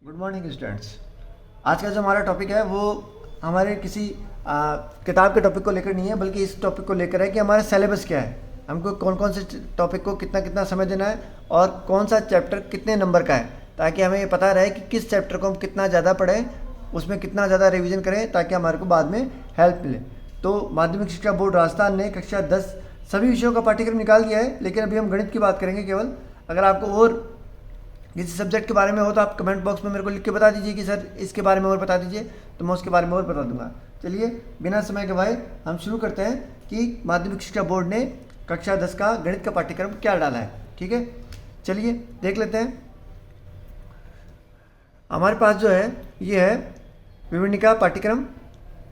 Good morning students. आज का जो हमारा टॉपिक है वो हमारे किसी किताब के टॉपिक को लेकर नहीं है, बल्कि इस टॉपिक को लेकर है कि हमारा सिलेबस क्या है, हमको कौन कौन से टॉपिक को कितना कितना समय देना है और कौन सा चैप्टर कितने नंबर का है, ताकि हमें ये पता रहे कि किस चैप्टर को हम कितना ज़्यादा पढ़ें, उसमें कितना ज़्यादा रिवीजन करें, ताकि हमारे को बाद में हेल्प मिले। तो माध्यमिक शिक्षा बोर्ड राजस्थान ने कक्षा 10 सभी विषयों का पाठ्यक्रम निकाल दिया है, लेकिन अभी हम गणित की बात करेंगे केवल। अगर आपको और किसी सब्जेक्ट के बारे में हो तो आप कमेंट बॉक्स में मेरे को लिख के बता दीजिए कि सर इसके बारे में और बता दीजिए, तो मैं उसके बारे में और बता दूंगा। चलिए बिना समय गवाए हम शुरू करते हैं कि माध्यमिक शिक्षा बोर्ड ने कक्षा 10 का गणित का पाठ्यक्रम क्या डाला है। ठीक है, चलिए देख लेते हैं। हमारे पास जो है ये है विवरणिका पाठ्यक्रम,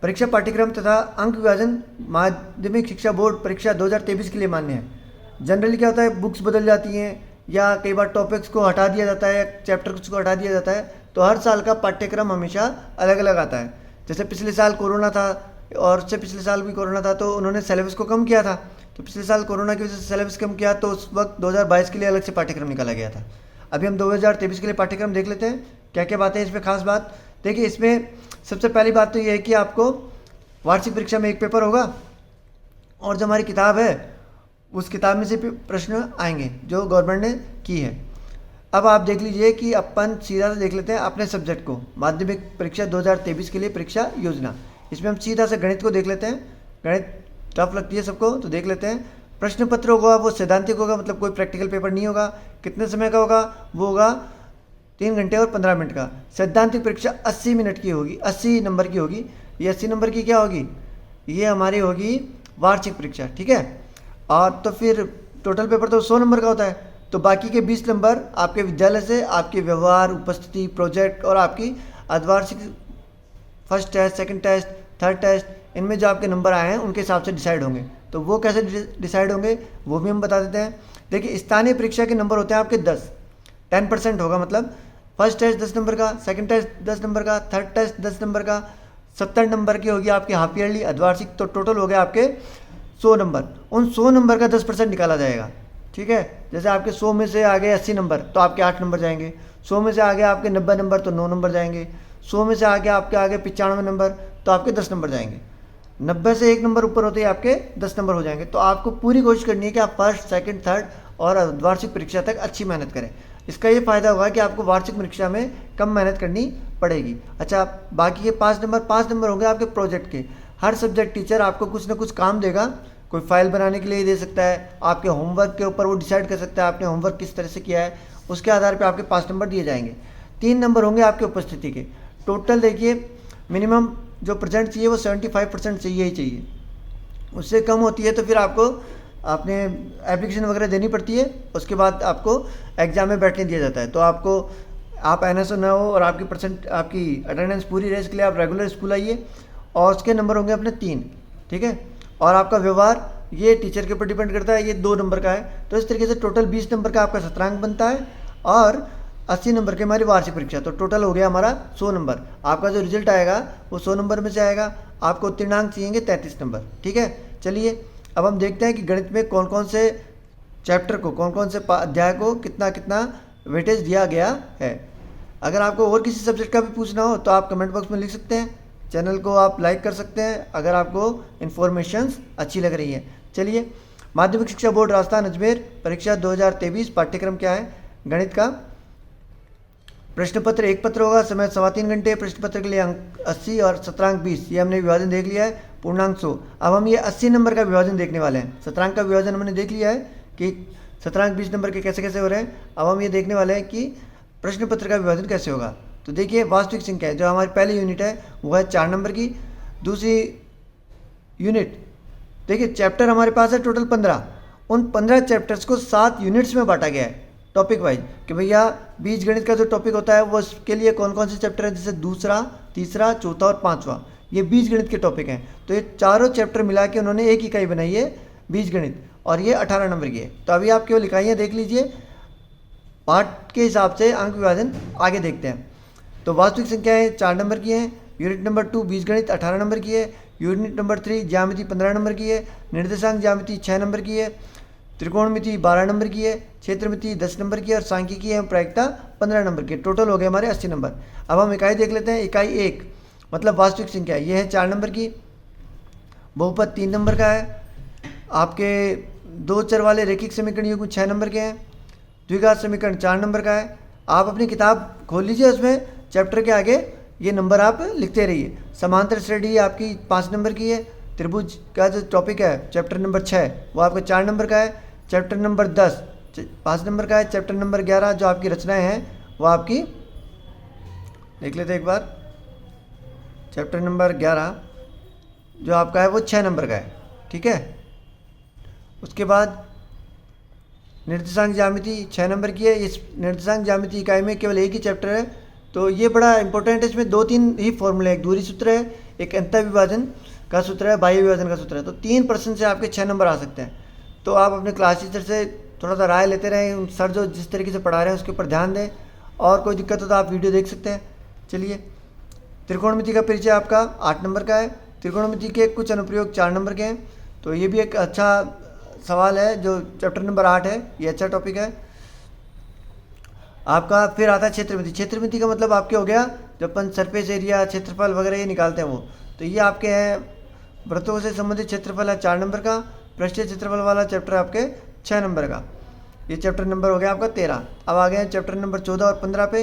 परीक्षा पाठ्यक्रम तथा अंक विभाजन माध्यमिक शिक्षा बोर्ड परीक्षा 2023 के लिए मान्य है। जनरली क्या होता है, बुक्स बदल जाती हैं या कई बार टॉपिक्स को हटा दिया जाता है, चैप्टर्स को हटा दिया जाता है, तो हर साल का पाठ्यक्रम हमेशा अलग अलग आता है। जैसे पिछले साल कोरोना था और उससे पिछले साल भी कोरोना था, तो उन्होंने सिलेबस को कम किया था। तो पिछले साल कोरोना की वजह से सिलेबस कम किया, तो उस वक्त 2022 के लिए अलग से पाठ्यक्रम निकाला गया था। अभी हम 2023 के लिए पाठ्यक्रम देख लेते हैं क्या क्या बातें हैं इसमें। खास बात देखिए, इसमें सबसे पहली बात तो ये है कि आपको वार्षिक परीक्षा में एक पेपर होगा और जो हमारी किताब है उस किताब में से प्रश्न आएंगे जो गवर्नमेंट ने की है। अब आप देख लीजिए कि अपन सीधा से देख लेते हैं अपने सब्जेक्ट को, माध्यमिक परीक्षा 2023 के लिए परीक्षा योजना। इसमें हम सीधा से गणित को देख लेते हैं। गणित टफ लगती है सबको, तो देख लेते हैं। प्रश्न पत्र होगा वो सैद्धांतिक होगा, मतलब कोई प्रैक्टिकल पेपर नहीं होगा। कितने समय का होगा, वो होगा 3 घंटे और 15 मिनट का। सैद्धांतिक परीक्षा 80 मिनट की होगी, 80 नंबर की होगी। ये 80 नंबर की क्या होगी, ये हमारी होगी वार्षिक परीक्षा। ठीक है, और तो फिर टोटल पेपर तो 100 नंबर का होता है, तो बाकी के 20 नंबर आपके विद्यालय से आपके व्यवहार, उपस्थिति, प्रोजेक्ट और आपकी अर्धवार्षिक first test, second test, third test, इनमें जो आपके नंबर आए हैं उनके हिसाब से डिसाइड होंगे। तो वो कैसे डिसाइड होंगे वो भी हम बता देते हैं। देखिए, स्थानीय परीक्षा के नंबर होते हैं आपके 10% होगा, मतलब फर्स्ट टेस्ट 10 नंबर का, सेकंड टेस्ट 10 नंबर का, थर्ड टेस्ट 10 नंबर का, 70 नंबर की होगी आपकी हाफ ईयरली अर्धवार्षिक। तो टोटल हो गया आपके 100 नंबर। उन 100 नंबर का 10% निकाला जाएगा। ठीक है, जैसे आपके 100 में से आ गए 80 नंबर तो आपके 8 नंबर जाएंगे। 100 में से आ गए आपके 90 नंबर तो 9 नंबर जाएंगे। 100 में से आ गया आपके आगे 95 नंबर तो आपके 10 नंबर जाएंगे। 90 से 1 नंबर ऊपर होते ही आपके 10 नंबर हो जाएंगे। तो आपको पूरी कोशिश करनी है कि आप फर्स्ट, सेकंड, थर्ड और वार्षिक परीक्षा तक अच्छी मेहनत करें। इसका ये फायदा होगा कि आपको वार्षिक परीक्षा में कम मेहनत करनी पड़ेगी। अच्छा, बाकी के 5 नंबर होंगे आपके प्रोजेक्ट के। हर सब्जेक्ट टीचर आपको कुछ ना कुछ काम देगा, कोई फाइल बनाने के लिए दे सकता है, आपके होमवर्क के ऊपर वो डिसाइड कर सकता है आपने होमवर्क किस तरह से किया है, उसके आधार पे आपके 5 नंबर दिए जाएंगे। 3 नंबर होंगे आपके उपस्थिति के। टोटल देखिए, मिनिमम जो प्रेजेंट चाहिए वो 75% चाहिए ही चाहिए। उससे कम होती है तो फिर आपको आपने एप्लीकेशन वगैरह देनी पड़ती है, उसके बाद आपको एग्ज़ाम में बैठने दिया जाता है। तो आपको आप NSO न हो और आपकी अटेंडेंस पूरी रहे, इसके लिए आप रेगुलर स्कूल आइए और उसके नंबर होंगे अपने 3। ठीक है, और आपका व्यवहार ये टीचर के ऊपर डिपेंड करता है, ये 2 नंबर का है। तो इस तरीके से टोटल 20 नंबर का आपका सत्रांक बनता है और 80 नंबर की हमारी वार्षिक परीक्षा। तो टोटल हो गया हमारा 100 नंबर। आपका जो रिजल्ट आएगा वो 100 नंबर में से आएगा। आपको उत्तीर्णांक चाहिए 33 नंबर। ठीक है, चलिए अब हम देखते हैं कि गणित में कौन कौन से चैप्टर को, कौन कौन से अध्याय को कितना कितना वेटेज दिया गया है। अगर आपको और किसी सब्जेक्ट का भी पूछना हो तो आप कमेंट बॉक्स में लिख सकते हैं। चैनल को आप लाइक कर सकते हैं अगर आपको इन्फॉर्मेशंस अच्छी लग रही है। चलिए, माध्यमिक शिक्षा बोर्ड राजस्थान अजमेर परीक्षा 2023 पाठ्यक्रम क्या है, गणित का। प्रश्न पत्र एक पत्र होगा, समय 3.25 घंटे। प्रश्न पत्र के लिए अंक 80 और सत्रांक 20, ये हमने विभाजन देख लिया है। पूर्णांक 100। अब हम ये 80 नंबर का विभाजन देखने वाले हैं। सत्रांक का विभाजन हमने देख लिया है कि सत्रांक 20 नंबर के कैसे कैसे हो रहे हैं। अब हम ये देखने वाले हैं कि प्रश्न पत्र का विभाजन कैसे होगा। तो देखिए, वास्तविक संख्या है जो हमारी पहली यूनिट है वो है 4 नंबर की। दूसरी यूनिट देखिए, चैप्टर हमारे पास है टोटल 15। उन 15 चैप्टर्स को 7 यूनिट्स में बांटा गया है टॉपिक वाइज, कि भैया बीज गणित का जो टॉपिक होता है वो उसके लिए कौन कौन से चैप्टर हैं, जैसे दूसरा, तीसरा, चौथा और 5वां, ये बीज गणित के टॉपिक हैं। तो ये चारों चैप्टर मिला के उन्होंने एक इकाई बनाई है बीज गणित, और ये 18 नंबर की है। तो अभी आप केवल इकाइयाँ देख लीजिए, पार्ट के हिसाब से अंक विभाजन आगे देखते हैं। तो वास्तविक संख्याएं 4 नंबर की हैं। यूनिट नंबर 2 बीजगणित 18 नंबर की है। यूनिट नंबर 3 ज्यामिति 15 नंबर की है। निर्देशांक ज्यामिति 6 नंबर की है। त्रिकोणमिति 12 नंबर की है, क्षेत्रमिति 10 नंबर की है और सांख्यिकी एवं प्रायिकता 15 नंबर की। टोटल हो गए हमारे 80 नंबर। अब हम इकाई देख लेते हैं। इकाई 1 मतलब वास्तविक संख्या, ये है 4 नंबर की। बहुपद 3 नंबर का है। आपके दो चर वाले रैखिक समीकरण युग्म 6 नंबर के हैं। द्विघात समीकरण 4 नंबर का है। आप अपनी किताब खोल लीजिए, उसमें चैप्टर के आगे ये नंबर आप लिखते रहिए। समांतर श्रेणी आपकी 5 नंबर की है। त्रिभुज का जो टॉपिक है चैप्टर नंबर 6 वो आपका 4 नंबर का है। चैप्टर नंबर 10 5 नंबर का है। चैप्टर नंबर 11 जो आपकी रचनाएं हैं वो आपकी देख लेते हैं एक बार। चैप्टर नंबर 11 जो आपका है वो 6 नंबर का है, ठीक है। उसके बाद निर्देशांक ज्यामिति 6 नंबर की है। इस निर्देशांक ज्यामिति इकाई में केवल एक ही चैप्टर है, तो ये बड़ा इंपॉर्टेंट है। इसमें 2-3 ही फॉर्मूले, एक दूरी सूत्र है, एक अंतः विभाजन का सूत्र है, बाह्य विभाजन का सूत्र है। तो 3% से आपके 6 नंबर आ सकते हैं। तो आप अपने क्लास टीचर से थोड़ा सा राय लेते रहें, सर जो जिस तरीके से पढ़ा रहे हैं उसके ऊपर ध्यान दें, और कोई दिक्कत हो तो आप वीडियो देख सकते हैं। चलिए, त्रिकोणमिति का परिचय आपका 8 नंबर का है। त्रिकोणमिति के कुछ अनुप्रयोग 4 नंबर के हैं, तो ये भी एक अच्छा सवाल है जो चैप्टर नंबर 8 है, ये अच्छा टॉपिक है आपका। फिर आता है क्षेत्रमिति। क्षेत्रमिति का मतलब आपके हो गया जब अपन सरफेस एरिया, क्षेत्रफल वगैरह ये निकालते हैं वो, तो ये आपके हैं वृत्तों से संबंधित क्षेत्रफल है 4 नंबर का। पृष्ठीय क्षेत्रफल वाला चैप्टर आपके 6 नंबर का। ये चैप्टर नंबर हो गया आपका 13। अब आ गए हैं चैप्टर नंबर 14 और 15 पे।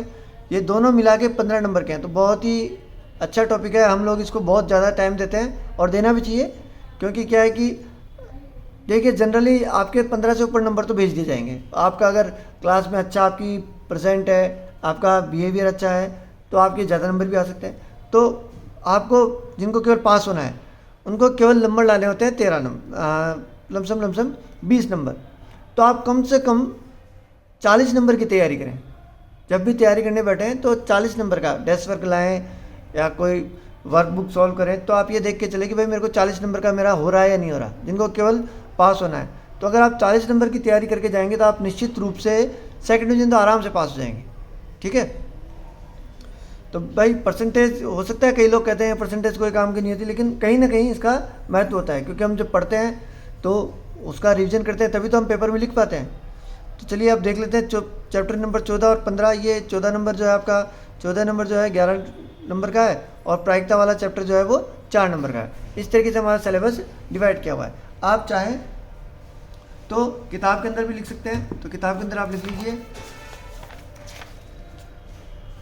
ये दोनों मिला के 15 नंबर के हैं, तो बहुत ही अच्छा टॉपिक है। हम लोग इसको बहुत ज़्यादा टाइम देते हैं और देना भी चाहिए, क्योंकि क्या है कि देखिए जनरली आपके 15 से ऊपर नंबर तो भेज दिए जाएंगे। आपका अगर क्लास में अच्छा आपकी प्रेजेंट है, आपका बिहेवियर अच्छा है, तो आपके ज़्यादा नंबर भी आ सकते हैं। तो आपको जिनको केवल पास होना है उनको केवल नंबर लाने होते हैं 13 नंबर, लमसम 20 नंबर। तो आप कम से कम 40 नंबर की तैयारी करें। जब भी तैयारी करने बैठें तो 40 नंबर का डेस्क वर्क लाएँ या कोई वर्कबुक सॉल्व करें, तो आप ये देख के चले कि भाई मेरे को 40 नंबर का मेरा हो रहा है या नहीं हो रहा, जिनको केवल पास होना है। तो अगर आप 40 नंबर की तैयारी करके जाएंगे तो आप निश्चित रूप से सेकंड डिवीजन तो आराम से पास हो जाएंगे, ठीक है। तो भाई परसेंटेज हो सकता है, कई लोग कहते हैं परसेंटेज कोई काम की नहीं होती, लेकिन कहीं ना कहीं इसका महत्व होता है, क्योंकि हम जब पढ़ते हैं तो उसका रिविजन करते हैं तभी तो हम पेपर में लिख पाते हैं। तो चलिए अब देख लेते हैं चैप्टर नंबर 14 और 15। ये 14 नंबर जो है आपका, 14 नंबर जो है 11 नंबर का है, और प्रायिकता वाला चैप्टर जो है वो 4 नंबर का है। इस तरीके से हमारा सिलेबस डिवाइड किया हुआ है। आप चाहें तो किताब के अंदर भी लिख सकते हैं, तो किताब के अंदर आप लिख लीजिए।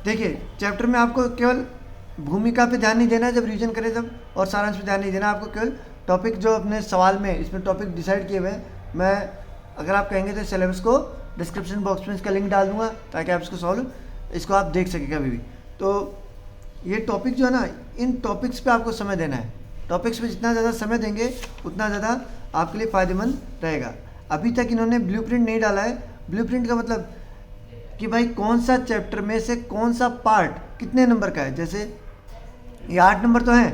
देखिए चैप्टर में आपको केवल भूमिका पे ध्यान नहीं देना है जब रिवीजन करें जब, और सारांश पे ध्यान नहीं देना, आपको केवल टॉपिक जो अपने सवाल में इसमें टॉपिक डिसाइड किए हुए हैं, मैं अगर आप कहेंगे तो सिलेबस को डिस्क्रिप्शन बॉक्स में इसका लिंक डाल दूंगा ताकि आप इसको आप देख सकें कभी भी। तो ये टॉपिक जो है ना, इन टॉपिक्स पे आपको समय देना है। टॉपिक्स पे जितना ज़्यादा समय देंगे उतना ज़्यादा आपके लिए फ़ायदेमंद रहेगा। अभी तक इन्होंने ब्लूप्रिंट नहीं डाला है। ब्लूप्रिंट का मतलब कि भाई कौन सा चैप्टर में से कौन सा पार्ट कितने नंबर का है। जैसे ये 8 नंबर तो हैं,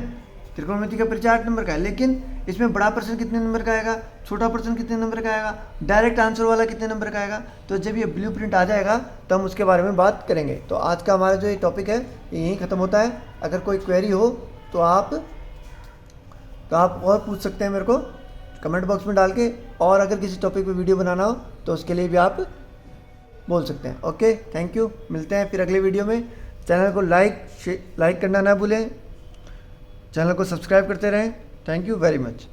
त्रिकोणमिति का परिचय 8 नंबर का है, लेकिन इसमें बड़ा प्रश्न कितने नंबर का आएगा, छोटा प्रश्न कितने नंबर का आएगा, डायरेक्ट आंसर वाला कितने नंबर का आएगा। तो जब ये ब्लूप्रिंट आ जाएगा तो हम उसके बारे में बात करेंगे। तो आज का हमारा जो ये टॉपिक है यहीं ख़त्म होता है। अगर कोई क्वेरी हो तो आप और पूछ सकते हैं मेरे को कमेंट बॉक्स में डाल के, और अगर किसी टॉपिक पे वीडियो बनाना हो तो उसके लिए भी आप बोल सकते हैं। Okay, thank you. मिलते हैं फिर अगले वीडियो में। चैनल को लाइक करना ना भूलें, चैनल को सब्सक्राइब करते रहें। Thank you very much.